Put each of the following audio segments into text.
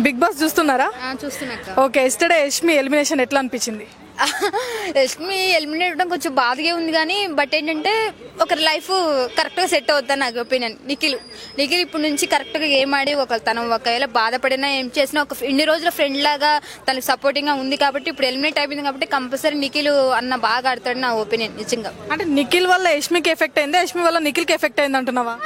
Big boss చూస్తున్నారా? చూస్తున్నాక okay, yesterday Yashmi elimination ఎట్లా అనిపించింది? యష్మి ఎలిమినేట్ అవ్వడం కొంచెం బాధగా ఉంది, కానీ బట్ ఏంటంటే ఒకరి లైఫ్ కరెక్ట్గా సెట్ అవుతుంది నాకు ఒపీనియన్. నిఖిల్ ఇప్పుడు నుంచి కరెక్ట్గా ఏం ఆడి తను ఒకవేళ బాధపడినా ఏం చేసినా ఇన్ని రోజుల ఫ్రెండ్ లాగా తనకు సపోర్టింగ్గా ఉంది కాబట్టి ఇప్పుడు ఎలిమినేట్ అయిపోయింది కాబట్టి కంపల్సరీ నిఖిల్ అన్న బాగా ఆడతాడు నా ఒపీనియన్ నిజంగా. అంటే నిఖిల్ వల్ల యష్మికి ఎఫెక్ట్ అయిందా, యష్మి వల్ల నిఖిల్కి ఎఫెక్ట్ అయింది అంటున్నావా?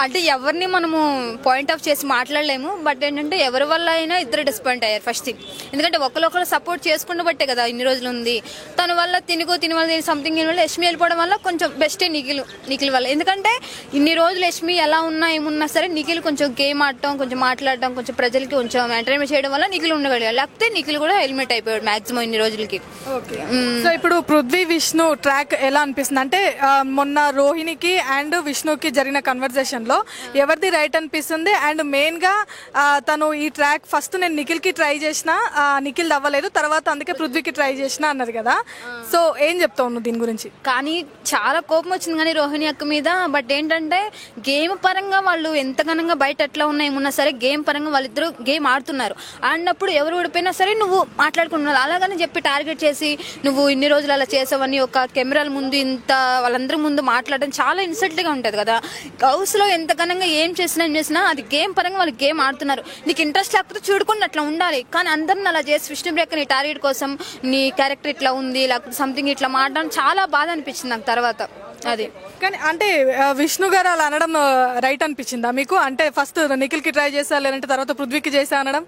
అంటే ఎవరిని మనము పాయింట్ ఆఫ్ చేసి మాట్లాడలేము, బట్ ఏంటంటే ఎవరి వల్ల అయినా ఇద్దరు డిసప్పాయింట్ అయ్యారు ఫస్ట్ థింగ్. ఎందుకంటే ఒకరు సపోర్ట్ చేసుకుంటూ బట్టే కదా ఇన్ని రోజులు ఉంది. తన వల్ల తిని వల్ల సంథింగ్ వల్ల యష్మి వెళ్ళిపోవడం వల్ల కొంచెం బెస్టే నిఖిల్ వల్ల. ఎందుకంటే ఇన్ని రోజులు యష్మి ఎలా ఉన్నా ఏమున్నా సరే నిఖిల్ కొంచెం గేమ్ ఆడటం, కొంచెం మాట్లాడటం, కొంచెం ప్రజలకి కొంచెం ఎంటర్టైన్మెంట్ చేయడం వల్ల నిఖిల్ ఉండగలిగాడు. లేకపోతే నిఖిల్ కూడా ఎలిమినేట్ అయిపోయాడు మాక్సిమం ఇన్ని రోజులకి. సో ఇప్పుడు పృథ్వీ విష్ణు ట్రాక్ ఎలా అనిపిస్తుంది అంటే మొన్న రోహిణికి అండ్ విష్ణుకి జరిగిన కన్వర్జేషన్ లో ఎవరిది రైట్ అనిపిస్తుంది? అండ్ మెయిన్ గా తను ఈ ట్రాక్ ఫస్ట్ నేను నిఖిల్ కి ట్రై చేసిన, నిఖిల్ అవ్వలేదు, తర్వాత అందుకే పృథ్వీకి ట్రై చేసిన అన్నది కదా. సో ఏం చెప్తావు నువ్వు దీని గురించి? కానీ చాలా కోపం వచ్చింది కానీ రోహిణి అక్క మీద. బట్ ఏంటంటే గేమ్ పరంగా వాళ్ళు ఎంత ఘనంగా బయట ఎట్లా ఉన్నా ఏమున్నా సరే గేమ్ పరంగా వాళ్ళిద్దరు గేమ్ ఆడుతున్నారు. ఆడినప్పుడు ఎవరు ఓడిపోయినా సరే నువ్వు మాట్లాడుకుంటున్నారు. అలాగని చెప్పి టార్గెట్ చేసి నువ్వు ఇన్ని రోజులు అలా చేసావని ఒక కెమెరాల ముందు ఇంత వాళ్ళందరి ముందు మాట్లాడడం చాలా ఇన్సల్ట్ గా ఉంటది కదా. హౌస్ లో ఎంత ఘనంగా ఏం చేసినా అది గేమ్ పరంగా వాళ్ళు గేమ్ ఆడుతున్నారు. నీకు ఇంట్రెస్ట్ లేకపోతే చూడకుండా అట్లా ఉండాలి. కానీ అందరిని అలా చేసి విష్ణుప్రియ నీ టార్గెట్ కోసం నీ క్యారెక్టర్ ఇట్లా ఉంది లేకపోతే సంథింగ్ ఇట్లా మాట్లాడడం చాలా బాధ అనిపించింది నాకు తర్వాత. అది కానీ అంటే విష్ణు గారు అలా అనడం రైట్ అనిపించిందా మీకు? అంటే ఫస్ట్ నిఖిల్ కి ట్రై చేసా లేదంటే తర్వాత పృథ్వీకి చేసా అనడం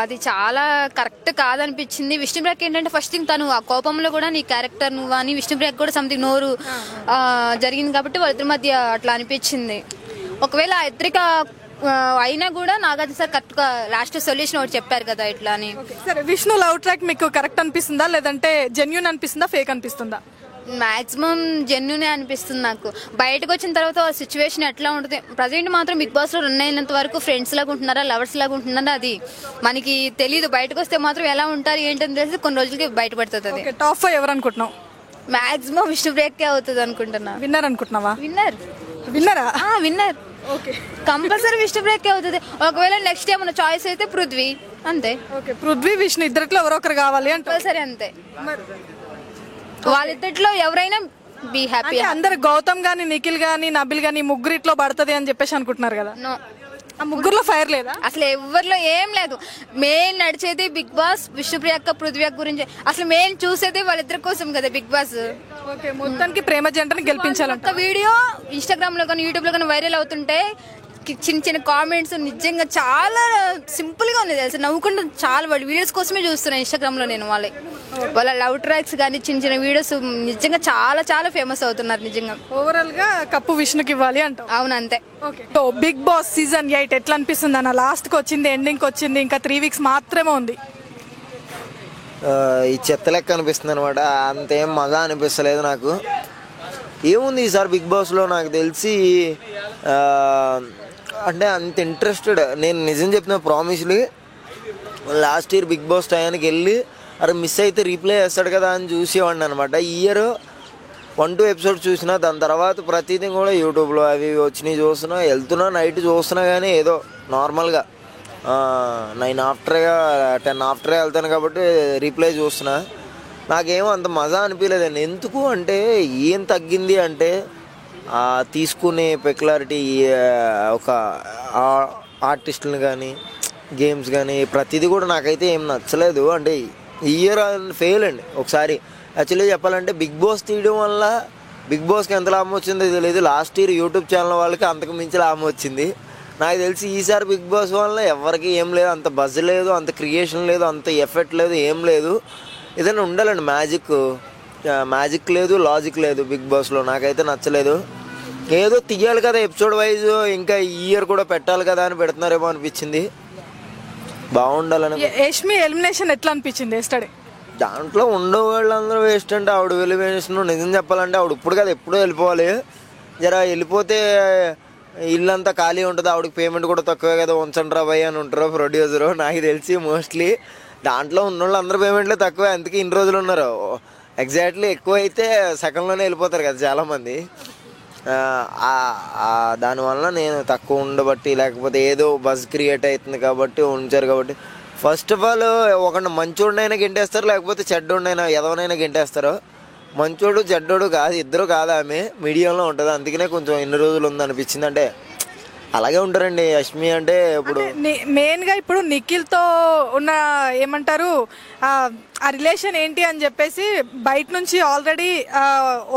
అది చాలా కరెక్ట్ కాదనిపించింది. విష్ణుప్రియకి ఏంటంటే ఫస్ట్ థింగ్ తను ఆ కోపంలో కూడా నీ క్యారెక్టర్ నువ్వు అని విష్ణుప్రియకి కూడా సంథింగ్ నోరు జరిగింది కాబట్టి వాళ్ళిద్దరి మధ్య అట్లా అనిపించింది. ఒకవేళ ఆ ఇద్దరిక అయినా కూడా నాగార్జున సార్ కరెక్ట్ గా లాస్ట్ సొల్యూషన్ ఒకటి చెప్పారు కదా ఇట్లా అని. సరే, విష్ణు లవ్ ట్రాక్ మీకు కరెక్ట్ అనిపిస్తుందా లేదంటే జెన్యూన్ అనిపిస్తుందా ఫేక్ అనిపిస్తుందా? మాక్సిమం జెన్యునే అనిపిస్తుంది నాకు. బయటకు వచ్చిన తర్వాత సిచ్యువేషన్ ఎట్లా ఉంటుంది, ప్రజెంట్ మాత్రం బిగ్ బాస్ లో రన్ అయినంత వరకు ఫ్రెండ్స్ లాగా ఉంటున్నారా లవర్స్ లాగా ఉంటున్నారా అది మనకి తెలియదు. బయటకు వస్తే మాత్రం ఎలా ఉంటారు ఏంటని తెలిసి కొన్ని రోజులకి బయటపడుతుంది. అది టాప్ 5 ఎవరు అనుకుంటున్నావు? మాక్సిమం విష్ణుప్రియకే అవుతుంది అనుకుంటున్నా. విన్నర్ అనుకుంటున్నావా? విన్నరా? విన్నర్ కంపల్సరీ విష్ణుప్రియకే అవుతుంది. ఒకవేళ నెక్స్ట్ ఏమన్నా చాయిస్ అయితే పృథ్వీ, అంతే. పృథ్వీ విష్ణు ఇద్దరిలో ఎవరో ఒకరు కావాలి అంటే సరే అంతే. వాళ్ళిద్దరిలో ఎవరైనా బీ హ్యాపీ. అందరు గౌతమ్ గాని నిఖిల్ గాని నబిల్ గాని ముగ్గురిట్లో పడుతుంది అని చెప్పేసి అనుకుంటున్నారు కదా. ఆ ముగ్గురులో ఫైర్ లేదా? అసలు ఎవరిలో ఏం లేదు. మెయిన్ నడిచేది బిగ్ బాస్ విష్ణుప్రియ అక్క పృథ్వీ అక్క గురించి. అసలు మెయిన్ చూసేది వాళ్ళిద్దరి కోసం కదా బిగ్ బాస్. మొత్తానికి ప్రేమ జంటని గెలిపించాలంట. వీడియో ఇన్స్టాగ్రామ్ లో కానీ యూట్యూబ్ లో కానీ వైరల్ అవుతుంటే చిన్న కామెంట్స్ నిజంగా చాలా సింపుల్ గా ఉంది తెలుసు. నవ్వుకుంటూ చాలా వాళ్ళ వీడియోస్ కోసమే చూస్తున్నాను ఇన్స్టాగ్రామ్ లో నేను. వాళ్ళ లవ్ ట్రాక్స్ కానీ చిన్న వీడియోస్ నిజంగా చాలా చాలా ఫేమస్ అవుతున్నారు నిజంగా. ఓవరాల్ గా కప్పు విష్ణుకి ఇవ్వాలి అంట. అవును, అంతే. సో బిగ్ బాస్ సీజన్ 8 ఎట్లా అనిపిస్తుంది అన్న? లాస్ట్ కి వచ్చింది, ఎండింగ్ వచ్చింది, ఇంకా 3 వీక్స్ మాత్రమే ఉంది. ఈ చెత్త లెక్క అనిపిస్తుంది అనమాట. అంతేం మజా అనిపిస్తలేదు నాకు. ఏముంది ఈసారి బిగ్ బాస్లో నాకు తెలిసి అంటే అంత ఇంట్రెస్టెడ్ నేను నిజం చెప్పిన ప్రామిస్లీ లాస్ట్ ఇయర్ బిగ్ బాస్ టైంకి వెళ్ళి అరే మిస్ అయితే రీప్లే చేస్తాడు కదా అని చూసేవాడిని అనమాట. ఈ ఇయర్ 1-2 ఎపిసోడ్స్ చూసినా, దాని తర్వాత ప్రతిదీ కూడా యూట్యూబ్లో అవి వచ్చినాయి చూస్తున్నా, వెళ్తున్నా నైట్ చూస్తున్నా. కానీ ఏదో నార్మల్గా 9 ఆఫ్టర్గా 10 ఆఫ్టర్గా వెళ్తాను కాబట్టి రీప్లే చూస్తున్నా. నాకేమో అంత మజా అనిపించలేదండి. ఎందుకు అంటే ఏం తగ్గింది అంటే తీసుకునే పెక్యులారిటీ, ఒక ఆర్టిస్టులను కానీ గేమ్స్ కానీ ప్రతిదీ కూడా నాకైతే ఏం నచ్చలేదు. అంటే ఈ ఇయర్ ఫెయిల్ అండి ఒకసారి. యాక్చువల్లీ చెప్పాలంటే బిగ్ బాస్ తీయడం వల్ల బిగ్ బాస్కి ఎంత లాభం వచ్చిందో తెలియదు. లాస్ట్ ఇయర్ యూట్యూబ్ ఛానల్ వాళ్ళకి అంతకు మించి లాభం వచ్చింది. నాకు తెలిసి ఈసారి బిగ్ బాస్ వల్ల ఎవరికి ఏం లేదు, అంత బజ్ లేదు, అంత క్రియేషన్ లేదు, అంత ఎఫెక్ట్ లేదు, ఏం లేదు. ఏదైనా ఉండాలండి మ్యాజిక్ లేదు, లాజిక్ లేదు బిగ్ బాస్లో. నాకైతే నచ్చలేదు. ఏదో తీయాలి కదా ఎపిసోడ్ వైజ్, ఇంకా ఈ ఇయర్ కూడా పెట్టాలి కదా అని పెడుతున్నారేమో అనిపించింది. బాగుండాలని. యష్మి ఎలిమినేషన్ ఎట్లా అనిపించింది ఎస్టర్డే? దాంట్లో ఉండే వాళ్ళందరూ వేస్ట్ అంటే ఆవిడ ఎలిమినేషన్ నిజం చెప్పాలంటే ఆవిడ ఇప్పుడు కదా ఎప్పుడూ వెళ్ళిపోవాలి. జర వెళ్ళిపోతే ఇల్లంతా ఖాళీ ఉంటుంది, ఆవిడకి పేమెంట్ కూడా తక్కువే కదా, ఉంచండి రా భయ్ అని ఉంటారు ప్రొడ్యూసరు. నాకు తెలిసి మోస్ట్లీ దాంట్లో ఉన్న వాళ్ళు అందరూ పేమెంట్లే తక్కువే, అందుకే ఇన్ని రోజులు ఉన్నారు. ఎగ్జాక్ట్లీ ఎక్కువ అయితే సెకండ్లోనే వెళ్ళిపోతారు కదా చాలామంది. దానివల్ల నేను తక్కువ ఉండబట్టి లేకపోతే ఏదో బజ్ క్రియేట్ అవుతుంది కాబట్టి ఉంచారు కాబట్టి ఫస్ట్ ఆఫ్ ఆల్ ఒక మంచోడినైనా గెంటేస్తారు లేకపోతే చెడ్డోడినైనా ఎదవనైనా గెంటేస్తారు. మంచోడు చెడ్డోడు కాదు, ఇద్దరు కాదు, ఆమె మీడియంలో ఉంటుంది. అందుకనే కొంచెం ఎన్ని రోజులు ఉంది అనిపించింది. అంటే అలాగే ఉంటారండి యష్మి అంటే. ఇప్పుడు మెయిన్గా ఇప్పుడు నిఖిల్తో ఉన్న ఏమంటారు ఆ రిలేషన్ ఏంటి అని చెప్పేసి బయట నుంచి ఆల్రెడీ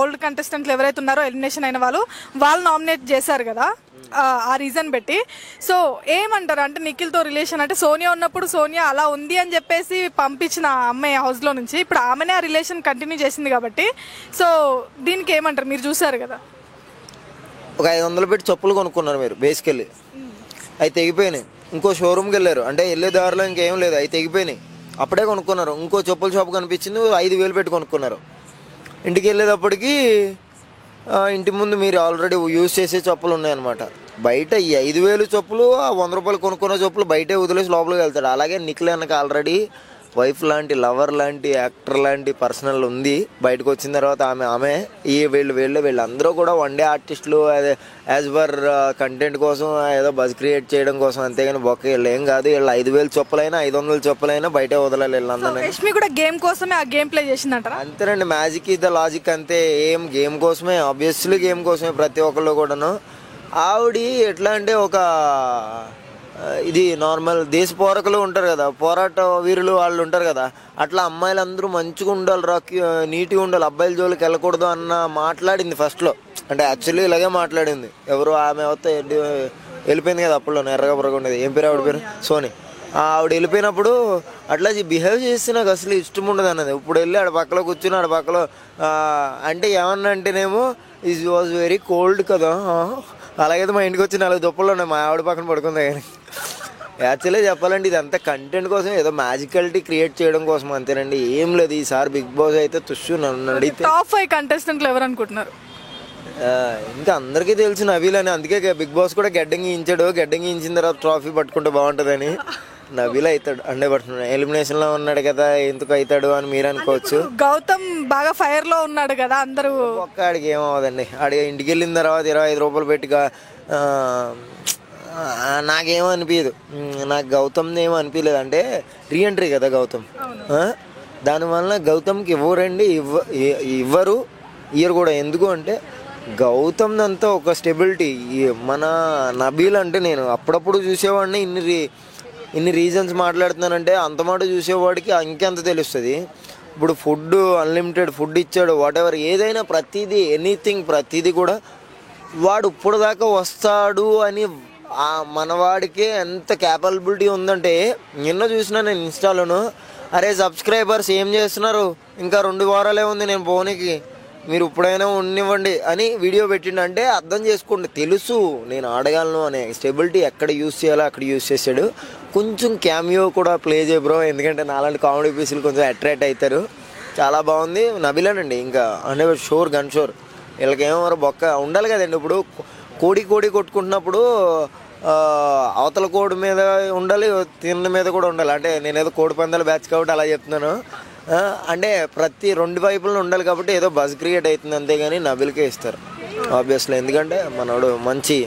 ఓల్డ్ కంటెస్టెంట్లు ఎవరైతే ఉన్నారో ఎలిమినేషన్ అయిన వాళ్ళు నామినేట్ చేశారు కదా ఆ రీజన్ పెట్టి. సో ఏమంటారు అంటే నిఖిల్తో రిలేషన్ అంటే సోనియా ఉన్నప్పుడు సోనియా అలా ఉంది అని చెప్పేసి పంపించిన అమ్మాయి హౌస్లో నుంచి ఇప్పుడు ఆమెనే ఆ రిలేషన్ కంటిన్యూ చేసింది కాబట్టి సో దీనికి ఏమంటారు? మీరు చూసారు కదా, ఒక 500 పెట్టి చెప్పులు కొనుక్కున్నారు మీరు బేసికెళ్ళి, అవి తెగిపోయినాయి. ఇంకో షోరూమ్కి వెళ్ళారు అంటే వెళ్ళే దారిలో ఇంకేం లేదు, అవి తెగిపోయినాయి. అప్పుడే కొనుక్కున్నారు. ఇంకో చెప్పుల షాప్ కనిపించింది, 5,000 పెట్టి కొనుక్కున్నారు. ఇంటికి వెళ్ళేటప్పటికి ఇంటి ముందు మీరు ఆల్రెడీ యూజ్ చేసే చెప్పులు ఉన్నాయన్నమాట. బయట ఈ 5,000 చెప్పులు, ఆ 100 రూపాయలు కొనుక్కున్న చెప్పులు బయటే వదిలేసి లోపలికి వెళ్తాడు. అలాగే నిఖిల్ అన్నకి ఆల్రెడీ వైఫ్ లాంటి, లవర్ లాంటి, యాక్టర్ లాంటి పర్సనల్ ఉంది. బయటకు వచ్చిన తర్వాత ఆమె వీళ్ళందరూ కూడా వన్ డే ఆర్టిస్టులు, అదే యాజ్ పర్ కంటెంట్ కోసం ఏదో బజ్ క్రియేట్ చేయడం కోసం, అంతేగాని బొక్క వీళ్ళు ఏం కాదు. వీళ్ళు 5,000 చెప్పులైనా 500 చెప్పులైనా బయటే వదలాలి వీళ్ళందరినీ. యష్మి కూడా గేమ్ కోసమే ఆ గేమ్ ప్లే చేసిందంటారా? అంతేనండి, మ్యాజిక్ ఇస్ ద లాజిక్ అంతే. గేమ్ కోసమే, ఆబ్వియస్లీ గేమ్ కోసమే ప్రతి ఒక్కళ్ళు కూడాను. ఆవిడ ఎట్లా అంటే ఒక ఇది నార్మల్ దేశ పోరాకులు ఉంటారు కదా, పోరాట వీరులు వాళ్ళు ఉంటారు కదా, అట్లా అమ్మాయిలందరూ మంచిగా ఉండాలి, నీట్గా ఉండాలి, అబ్బాయిల జోలికి వెళ్ళకూడదు అన్న మాట్లాడింది ఫస్ట్లో. అంటే యాక్చువల్లీ ఇలాగే మాట్లాడింది. ఎవరు ఆమె వస్తే వెళ్ళిపోయింది కదా అప్పుడు, ఎర్రగా పొరగా ఉండేది, ఏం పేరు ఆవిడ పేరు, సోని. ఆవిడ వెళ్ళిపోయినప్పుడు అట్లా బిహేవ్ చేస్తే నాకు అసలు ఇష్టం ఉండదు అన్నది. ఇప్పుడు వెళ్ళి ఆడ పక్కలో కూర్చుని ఆడ పక్కలో అంటే ఏమన్నా అంటేనేమో ఇట్ వాజ్ వెరీ కోల్డ్ కదా, అలాగైతే మా ఇంటికి వచ్చి 4 దుప్పలు ఉన్నాయి, మా ఆవిడ పక్కన పడుకుంది. కానీ యాక్చువల్లీ చెప్పాలంటే ఇదంతా కంటెంట్ కోసం, ఏదో మ్యాజికాలిటీ క్రియేట్ చేయడం కోసం అంతేనండి, ఏం లేదు. ఈసారి బిగ్ బాస్ అయితే నన్ను అడిగితే టాప్ 5 కంటెస్టెంట్లు ఎవరు అనుకుంటున్నారు? ఇంకా అందరికీ తెలిసి నబీల్ అని. అందుకే బిగ్ బాస్ కూడా గడ్డంగి ఇచ్చాడు. గడ్డంగి ఇచ్చిన తర్వాత ట్రాఫీ పట్టుకుంటే బాగుంటుందని నబీల్ అవుతాడు. అంటే పట్టుకున్నాడు, ఎలిమినేషన్ లో ఉన్నాడు కదా, ఎందుకు అవుతాడు అని మీరు అనుకోవచ్చు. గౌతమ్ బాగా ఫైర్ లో ఉన్నాడు కదా, అందరూ ఒక్క ఆడికి ఏమవుదండి. ఆడికి ఇంటికి వెళ్ళిన తర్వాత 25 రూపాయలు పెట్టిగా నాకేమనిపించదు. నాకు గౌతమ్ని ఏమో అనిపించలేదు. అంటే రీఎంట్రీ కదా గౌతమ్, దానివల్ల గౌతమ్కి ఇవ్వరండి, ఇవ్వరు, ఇయర్ కూడా. ఎందుకు అంటే గౌతమ్ అంతా ఒక స్టెబిలిటీ. మన నబీల్ అంటే నేను అప్పుడప్పుడు చూసేవాడిని, ఇన్ని రీజన్స్ మాట్లాడుతున్నానంటే అంత మాట చూసేవాడికి ఇంకెంత తెలుస్తుంది. ఇప్పుడు ఫుడ్ అన్లిమిటెడ్ ఫుడ్ ఇచ్చాడు, వాట్ ఎవర్, ఏదైనా ప్రతిదీ, ఎనీథింగ్ ప్రతిదీ కూడా వాడు ఇప్పుడు దాకా వస్తాడు అని మనవాడికి ఎంత క్యాపబిలిటీ ఉందంటే, నిన్న చూసినా నేను ఇన్స్టాలోను, అరే సబ్స్క్రైబర్స్ ఏం చేస్తున్నారు, ఇంకా 2 వారాలే ఉంది నేను పోనీకి, మీరు ఇప్పుడైనా ఉండివ్వండి అని వీడియో పెట్టిండంటే అర్థం చేసుకోండి, తెలుసు నేను ఆడగలను అనే స్టెబిలిటీ ఎక్కడ యూస్ చేయాలో అక్కడ యూస్ చేశాడు. కొంచెం క్యామియో కూడా ప్లే చేయ బ్రో, ఎందుకంటే నాలాంటి కామెడీ పీసులు కొంచెం అట్రాక్ట్ అవుతారు. చాలా బాగుంది. నబిలేనండి ఇంకా అంటే షోర్, గన్ షోర్. వీళ్ళకేమో బొక్క ఉండాలి కదండి. ఇప్పుడు కోడి కొట్టుకుంటున్నప్పుడు అవతల కోడి మీద ఉండాలి, తిన్న మీద కూడా ఉండాలి. అంటే నేనేదో కోడి పందాల బ్యాచ్ కాబట్టి అలా చెప్తున్నాను. అంటే ప్రతి 2 వైపులను ఉండాలి కాబట్టి ఏదో బజ్ క్రియేట్ అవుతుంది, అంతేగాని నబిల్కే ఇస్తారు ఆబ్వియస్లీ. ఎందుకంటే మనోడు మంచి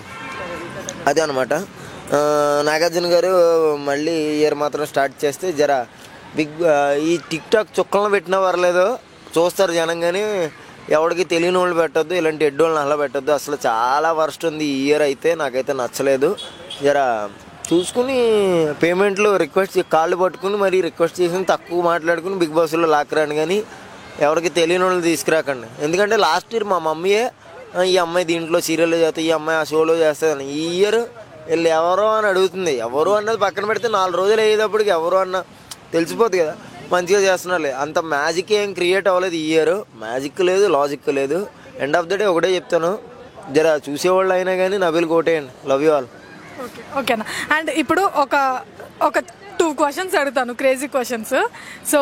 అదే అనమాట. నాగార్జున గారు మళ్ళీ ఇయర్ మాత్రం స్టార్ట్ చేస్తే జర ఈ టిక్ టాక్ చుక్కలను పెట్టినా పర్లేదు, చూస్తారు జనం. కానీ ఎవరికి తెలియని వాళ్ళు పెట్టద్దు, ఇలాంటి ఎడ్డోళ్ళని అలా పెట్టద్దు. అసలు చాలా వర్స్ట్ ఉంది ఈ ఇయర్ అయితే, నాకైతే నచ్చలేదు. జర చూసుకుని పేమెంట్లు రిక్వెస్ట్ కాళ్ళు పట్టుకుని మరి రిక్వెస్ట్ చేసి తక్కువ మాట్లాడుకుని బిగ్ బాస్లో లాక్కరాను, కానీ ఎవరికి తెలియని వాళ్ళు తీసుకురాకండి. ఎందుకంటే లాస్ట్ ఇయర్ మా మమ్మీయే ఈ అమ్మాయి దీంట్లో సీరియల్లో చేస్తుంది, ఈ అమ్మాయి ఆ షోలో చేస్తుంది. ఈ ఇయర్ వీళ్ళు ఎవరో అని అడుగుతుంది. ఎవరు అన్నది పక్కన పెడితే 4 రోజులు అయ్యేటప్పటికి ఎవరు అన్న తెలిసిపోతుంది కదా, మంచిగా చేస్తున్నారు. అంత మ్యాజిక్ ఏం క్రియేట్ అవ్వలేదు ఈ ఇయర్. మ్యాజిక్ లేదు, లాజిక్ లేదు. ఎండ్ ఆఫ్ ద డే ఒకటే చెప్తాను, జర చూసేవాళ్ళు అయినా కానీ నబిల్ కోటేయండి. Love you all. ఓకేనా. అండ్ ఇప్పుడు ఒక 2 క్వశ్చన్స్ అడుగుతాను, క్రేజీ క్వశ్చన్స్. సో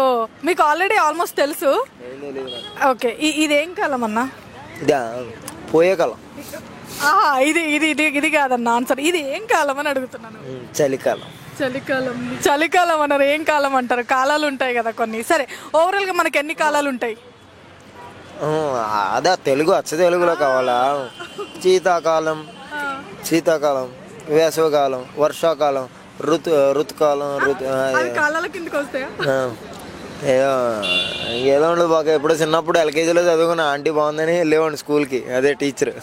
మీకు ఆల్రెడీ ఆల్మోస్ట్ తెలుసు. ఓకే, ఇదేం కాలం అన్నా? ఇదా పోయే కాలం. ఇది ఇది ఇది ఇది కాదన్న ఆన్సర్. ఇది ఏం కాలం అని అడుగుతున్నాను. చలికాలం. చలికాలం అన్నారు. ఏం కాలం అంటారు? కాలాలు ఉంటాయి కదా కొన్ని. సరే, ఓవరాల్గా మనకి ఎన్ని కాలాలు ఉంటాయి? అదే తెలుగు అచ్చ తెలుగులో కావాలా? శీతాకాలం, శీతాకాలం, వేసవికాలం, వర్షాకాలం, ఋతుకాలం, అది కాలాల కిందకి వస్తాయా? ఏదో ఏదో ఉండదు బాగా. ఎప్పుడో చిన్నప్పుడు ఎల్కేజీలో చదువుకున్న ఆంటీ బాగుందని వెళ్ళేవాడిని స్కూల్కి, అదే టీచర్.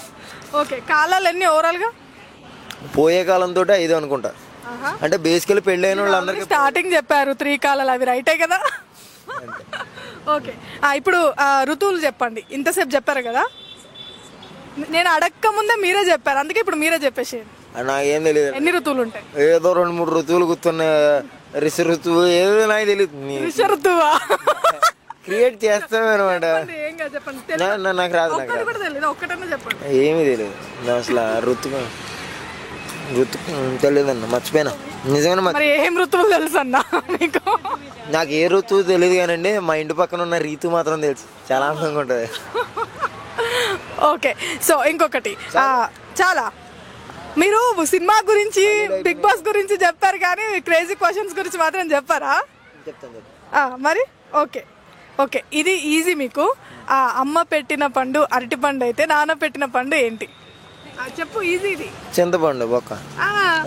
ఓకే, కాలాలు ఎన్ని ఓవరాల్గా? పోయే కాలంతో 5 అనుకుంటా. అంటే బేసికలీ పెళ్ళి అయిన వాళ్ళందరికీ స్టార్టింగ్ చెప్పారు 3 కాలాలు, అవి రైటే కదా? ఓకే, ఇప్పుడు ఋతువులు చెప్పండి. ఇంతసేపు చెప్పారు కదా, నేను అడక్క ముందే మీరే చెప్పారు, అందుకే ఇప్పుడు మీరే చెప్పేసేయండి. నాకేం తెలియదు. ఎన్ని ఋతువులు ఉంటాయి? ఏదో 2-3 ఋతువులు గుర్తున్నాయి. ఋషి ఋతువు ఏదో నాకు తెలియదు. ఋషి ఋతువా? క్రియేట్ చేస్తాం అనమాట. ఏం కాదు, చెప్పండి. నాకు రాదు. ఒక్కటి కూడా తెలియదు, ఒక్కటన్నా చెప్పండి. ఏమీ తెలియదు అసలు. ఋతువు తెలియదన్న, మర్చిపోయినా నిజంగానే. మరి ఏం ఋతువులు తెలుసు అన్న మీకు? నాకు ఏ ఋతువు తెలియదు కానండి, మా ఇంటి పక్కన ఉన్న రీతు మాత్రం తెలుసు, చాలా అందంగా ఉంటుంది. ఓకే, సో ఇంకొకటి, చాలా మీరు సినిమా గురించి, బిగ్ బాస్ గురించి చెప్పారు కానీ క్రేజీ క్వశ్చన్స్ గురించి మాత్రం చెప్పారా? చెప్తాను. మరి ఓకే ఓకే, ఇది ఈజీ మీకు. అమ్మ పెట్టిన పండు అరటి పండు అయితే నాన్న పెట్టిన పండు ఏంటి? చెప్పు, ఈజీ ఇది. చింతపండు బొక్క.